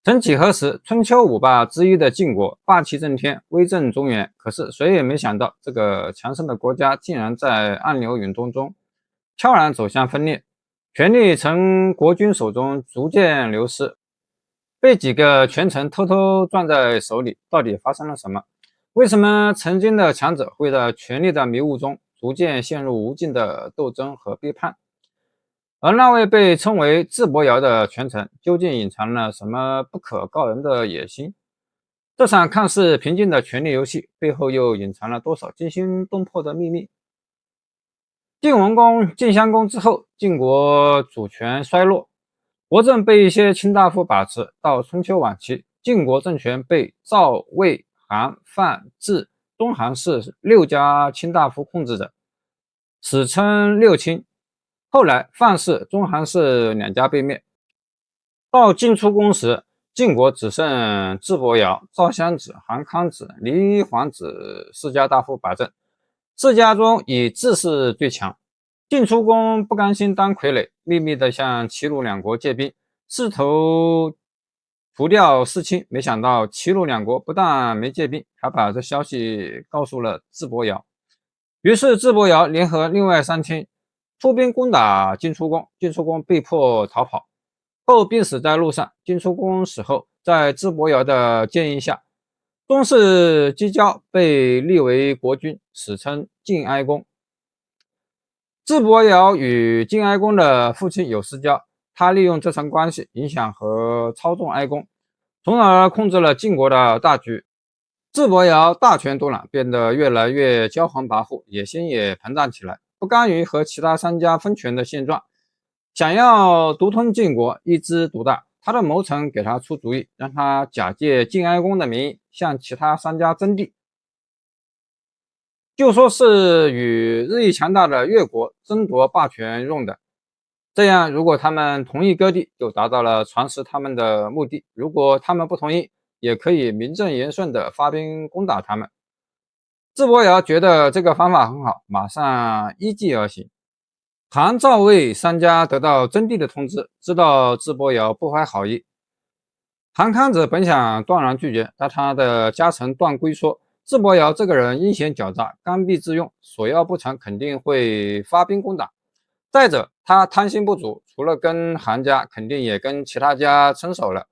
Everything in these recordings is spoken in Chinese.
曾几何时，春秋五霸之一的晋国霸气震天，威震中原。可是谁也没想到，这个强盛的国家竟然在暗流涌动中悄然走向分裂，权力从国君手中逐渐流失，被几个权臣偷偷攥在手里。到底发生了什么？为什么曾经的强者会在权力的迷雾中逐渐陷入无尽的斗争和背叛？而那位被称为智伯瑶的权臣，究竟隐藏了什么不可告人的野心？这场看似平静的权力游戏，背后又隐藏了多少惊心动魄的秘密？晋文公晋襄公之后，晋国主权衰落，国政被一些卿大夫把持。到春秋晚期，晋国政权被赵、魏、韩、范、质、中韩氏6家卿大夫控制着，史称六卿。后来范氏、中韩氏2家被灭。到晋出公时，晋国只剩智伯瑶、赵襄子、韩康子、黎桓子4家大夫把政，4家中以智氏最强。晋出公不甘心当傀儡，秘密地向齐鲁2国借兵，试图除掉世卿。没想到齐鲁2国不但没借兵，还把这消息告诉了智伯瑶。于是智伯瑶联合另外3卿出兵攻打晋出公，晋出公被迫逃跑，后病死在路上。晋出公死后，在智伯瑶的建议下，宗室姬交被立为国君，史称晋哀公。智伯瑶与晋哀公的父亲有私交，他利用这层关系影响和操纵哀公，从而控制了晋国的大局。智伯瑶大权独揽，变得越来越骄横跋扈，野心也膨胀起来，不甘于和其他3家分权的现状，想要独吞晋国，一枝独大。他的谋臣给他出主意，让他假借晋哀公的名义向其他3家争地，就说是与日益强大的越国争夺霸权用的。这样，如果他们同意割地，就达到了蚕食他们的目的；如果他们不同意，也可以名正言顺地发兵攻打他们。智伯瑶觉得这个方法很好，马上依计而行。韩、赵、魏3家得到征地的通知，知道智伯瑶不怀好意。韩康子本想断然拒绝，但他的家臣段圭说，智伯瑶这个人阴险狡诈，刚愎自用，所要不成，肯定会发兵攻打。再者，他贪心不足，除了跟韩家，肯定也跟其他家称手了，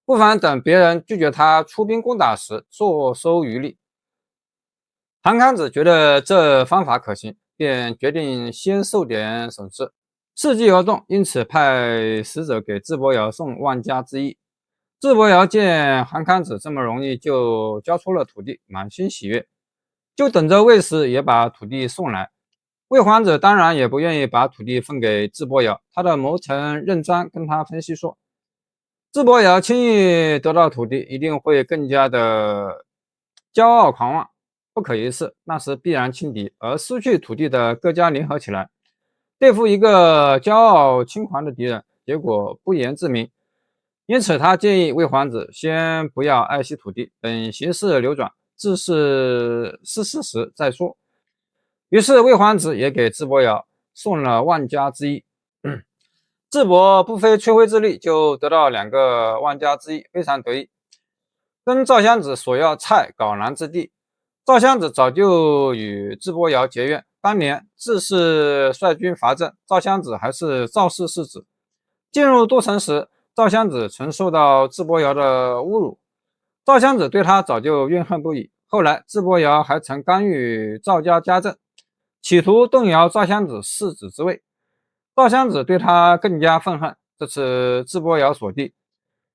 不妨等别人拒绝他出兵攻打时，坐收渔利。韩康子觉得这方法可行，便决定先受点损失，伺机而动，因此派使者给智伯瑶送万家之役。智伯瑶见韩康子这么容易就交出了土地，满心喜悦，就等着魏使也把土地送来。魏桓子当然也不愿意把土地分给智伯瑶，他的谋臣任章跟他分析说，智伯瑶轻易得到土地，一定会更加的骄傲狂妄，不可一世，那时必然轻敌。而失去土地的各家联合起来，对付一个骄傲轻狂的敌人，结果不言自明。因此他建议魏桓子先不要爱惜土地，等形势流转，自是事时再说。于是魏桓子也给智伯瑶送了万家之役。智伯不费吹灰之力就得到2个万家之役，非常得意，跟赵襄子索要蔡、皋南之地。赵襄子早就与智伯瑶结怨，当年智氏率军伐郑，赵襄子还是赵氏世子。进入都城时，赵襄子曾受到智伯瑶的侮辱，赵襄子对他早就怨恨不已。后来智伯瑶还曾干预赵家家政，企图动摇赵襄子世子之位，赵襄子对他更加愤恨。这次智伯瑶所地，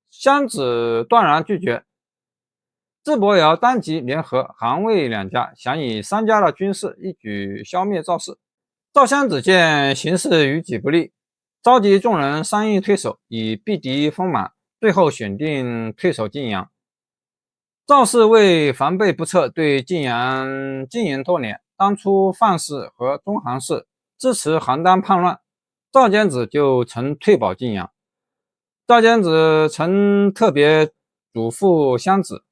襄子断然拒绝。智伯瑶当即联合韩魏2家，想以3家的军事一举消灭赵氏。赵襄子见形势于己不利，召集众人商议退守，以避敌锋芒，最后选定退守晋阳。赵氏为防备不测，对晋阳经营多年。当初范氏和中韩氏支持邯郸叛乱，赵简子就曾退保晋阳。赵简子曾特别嘱咐襄子，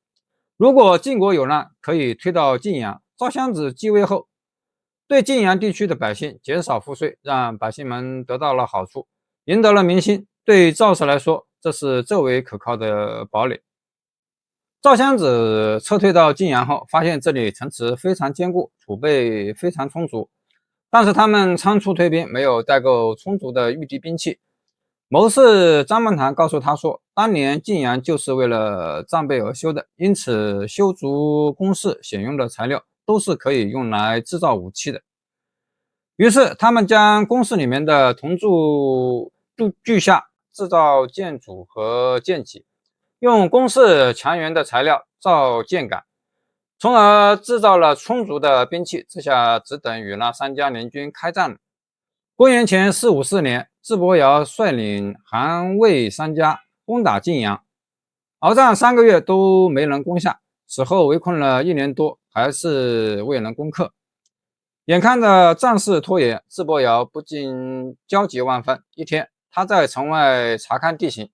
如果晋国有难，可以推到晋阳。赵襄子继位后，对晋阳地区的百姓减少赋税，让百姓们得到了好处，赢得了民心。对赵氏来说，这是最为可靠的堡垒。赵襄子撤退到晋阳后，发现这里城池非常坚固，储备非常充足，但是他们仓促退兵，没有带够充足的御敌兵器。谋士张孟谈告诉他说，当年晋阳就是为了战备而修的，因此修筑工事选用的材料都是可以用来制造武器的。于是他们将工事里面的铜柱锯下，制造剑杵和剑戟，用工事强援的材料造剑杆，从而制造了充足的兵器。这下只等与那三家联军开战了。公元前454年，智伯瑶率领韩魏三家攻打晋阳，鏖战3个月都没能攻下，此后围困了1年多，还是未能攻克。眼看着战事拖延，智伯瑶不禁焦急万分。一天，他在城外查看地形，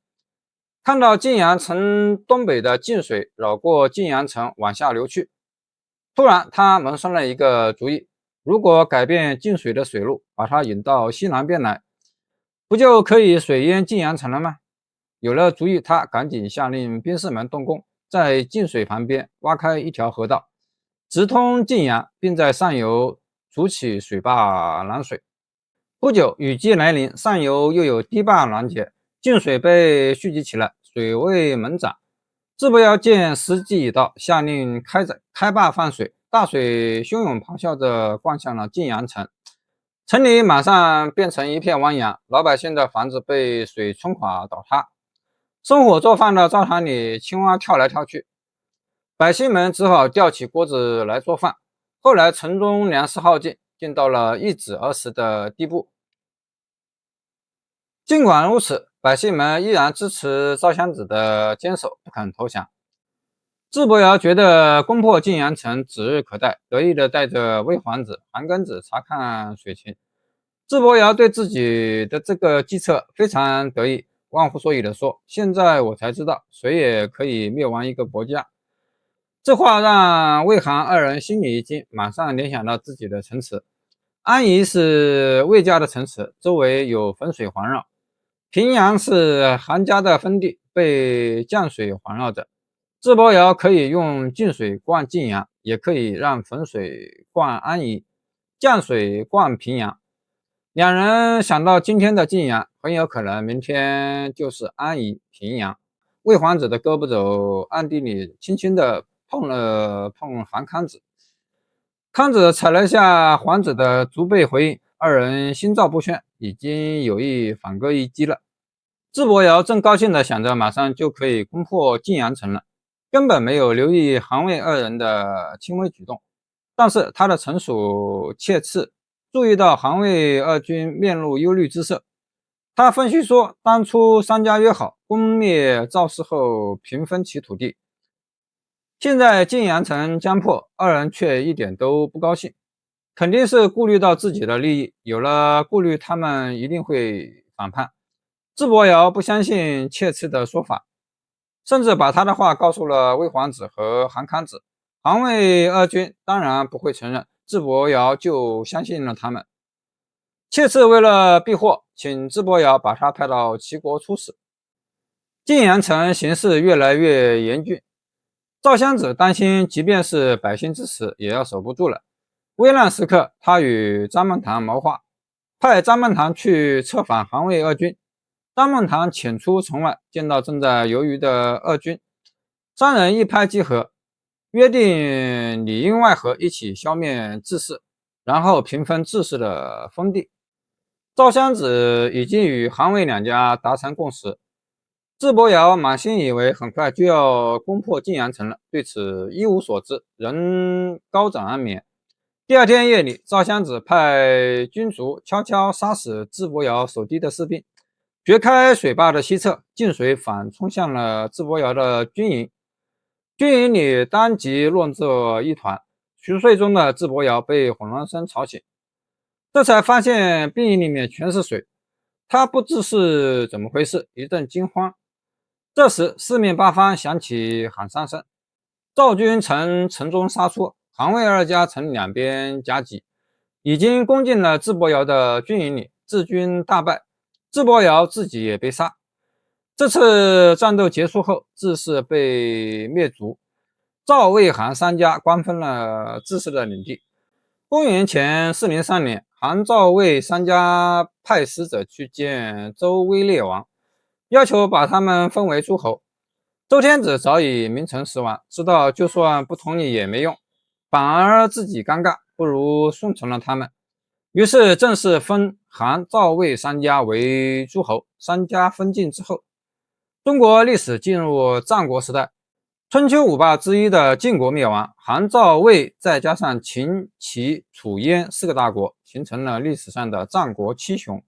看到晋阳城东北的晋水绕过晋阳城往下流去。突然，他萌生了一个主意，如果改变晋水的水路，把它引到西南边来，不就可以水淹晋阳城了吗？有了主意，他赶紧下令兵士们动工，在晋水旁边挖开一条河道，直通晋阳，并在上游筑起水坝拦水。不久，雨季来临，上游又有堤坝拦截，晋水被蓄积起来，水位猛涨。智伯瑶见时机已到，下令开坝放水，大水汹涌咆哮着灌向了晋阳城，城里马上变成一片汪洋，老百姓的房子被水冲垮倒塌，生火做饭的灶堂里青蛙跳来跳去，百姓们只好吊起锅子来做饭。后来城中粮食耗尽，竟到了一子而食的地步。尽管如此，百姓们依然支持赵襄子的坚守，不肯投降。智伯瑶觉得攻破晋阳城指日可待，得意地带着魏皇子、韩庚子查看水情。智伯瑶对自己的这个计策非常得意，忘乎所以地说：“现在我才知道，谁也可以灭亡一个国家。”这话让魏韩二人心里一惊，马上联想到自己的城池。安邑是魏家的城池，周围有汾水环绕；平阳是韩家的封地，被绛水环绕着。智伯瑶可以用晋水灌晋阳，也可以让汾水灌安邑，绛水灌平阳。两人想到今天的晋阳，很有可能明天就是安邑、平阳。魏皇子的胳膊肘暗地里轻轻地碰了碰韩康子，康子踩了下皇子的足背回应，二人心照不宣，已经有意反戈一击了。智伯瑶正高兴地想着马上就可以攻破晋阳城了，根本没有留意韩魏二人的轻微举动。但是他的臣属妾次注意到韩魏二军面露忧虑之色，他分析说，当初三家约好攻灭赵氏后平分其土地，现在晋阳城将破，二人却一点都不高兴，肯定是顾虑到自己的利益，有了顾虑，他们一定会反叛。智伯瑶不相信妾次的说法，甚至把他的话告诉了魏皇子和韩康子。韩魏二军当然不会承认，智伯瑶就相信了他们。妾次为了避祸，请智伯瑶把他派到齐国出使。晋阳城形势越来越严峻，赵襄子担心，即便是百姓支持，也要守不住了。危难时刻，他与张孟谈谋划，派张孟谈去策反韩魏二军。张孟谈潜出城外，见到正在游鱼的二军，三人一拍即合，约定里应外合，一起消灭智氏，然后平分智氏的封地。赵襄子已经与韩魏两家达成共识，智伯瑶满心以为很快就要攻破晋阳城了，对此一无所知，仍高枕安眠。第二天夜里，赵襄子派军卒悄悄杀死智伯瑶守堤的士兵，掘开水坝的西侧，晋水反冲向了智伯瑶的军营。军营里当即乱作一团，熟睡中的智伯瑶被混乱声吵醒，这才发现兵营里面全是水，他不知是怎么回事，一阵惊慌。这时四面八方响起喊杀声，赵军从城中杀出，韩魏二家从两边夹击，已经攻进了智伯瑶的军营里，智军大败，智伯瑶自己也被杀。这次战斗结束后，智氏被灭族，赵、魏、韩三家瓜分了智氏的领地。公元前403年，韩、赵、魏三家派使者去见周威烈王，要求把他们封为诸侯。周天子早已名存实亡，知道就算不同意也没用，反而自己尴尬，不如顺从了他们。于是正式封韩、赵、魏三家为诸侯。三家分晋之后，中国历史进入战国时代。春秋五霸之一的晋国灭亡，韩、赵、魏再加上秦、齐、楚、燕4个大国，形成了历史上的战国七雄。